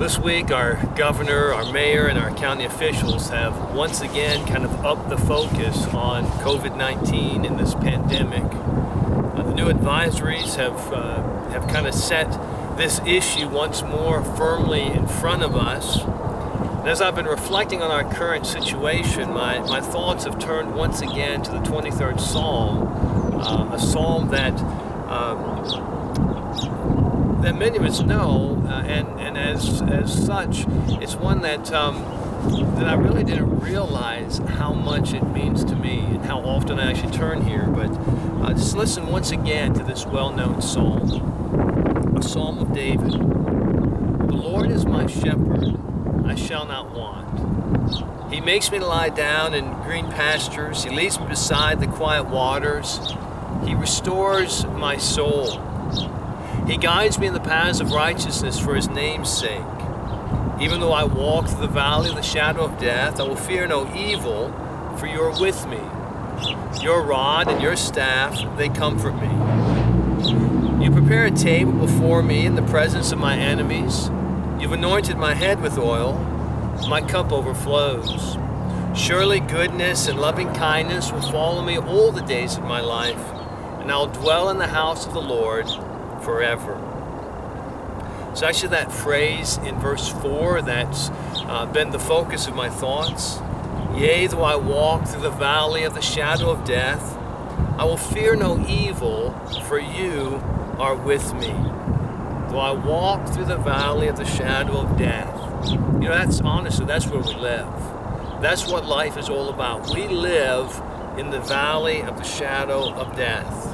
This week, our governor, our mayor, and our county officials have once again kind of upped the focus on COVID-19 and this pandemic. The new advisories have kind of set this issue once more firmly in front of us. And as I've been reflecting on our current situation, my thoughts have turned once again to the 23rd Psalm, a psalm that many of us know, and as such, it's one that I really didn't realize how much it means to me and how often I actually turn here. But just listen once again to this well-known psalm, a psalm of David. The Lord is my shepherd, I shall not want. He makes me lie down in green pastures. He leads me beside the quiet waters. He restores my soul. He guides me in the paths of righteousness for his name's sake. Even though I walk through the valley of the shadow of death, I will fear no evil, for you are with me. Your rod and your staff, they comfort me. You prepare a table before me in the presence of my enemies. You've anointed my head with oil. My cup overflows. Surely goodness and loving kindness will follow me all the days of my life, and I'll dwell in the house of the Lord forever. So actually that phrase in verse 4 that's been the focus of my thoughts. Yea, though I walk through the valley of the shadow of death, I will fear no evil, for you are with me. Though I walk through the valley of the shadow of death. You know, that's honestly, that's where we live. That's what life is all about. We live in the valley of the shadow of death.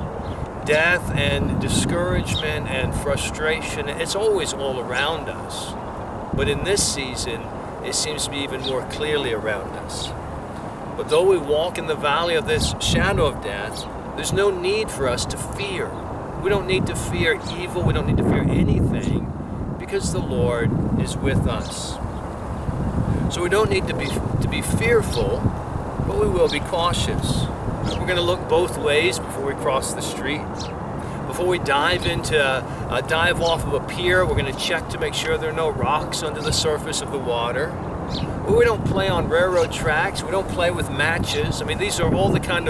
Death and discouragement and frustration, it's always all around us. But in this season, it seems to be even more clearly around us. But though we walk in the valley of this shadow of death, there's no need for us to fear. We don't need to fear evil. We don't need to fear anything because the Lord is with us. So we don't need to be fearful, but we will be cautious. We're going to look both ways before we cross the street. Before we dive off of a pier, we're going to check to make sure there are no rocks under the surface of the water. We don't play on railroad tracks. We don't play with matches. I mean, these are all the kinds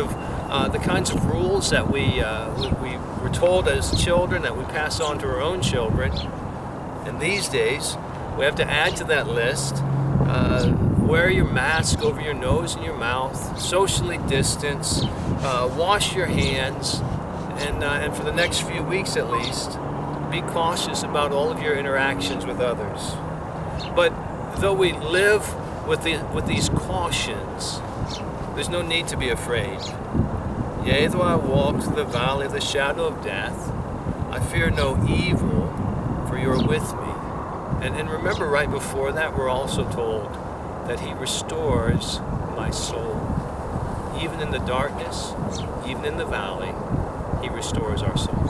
of rules that we were told as children that we pass on to our own children. And these days, we have to add to that list. Wear your mask over your nose and your mouth, socially distance, wash your hands, and for the next few weeks at least, be cautious about all of your interactions with others. But though we live with these cautions, there's no need to be afraid. Yea, though I walk through the valley of the shadow of death, I fear no evil, for you are with me. And remember, right before that, we're also told that he restores my soul. Even in the darkness, even in the valley, he restores our soul.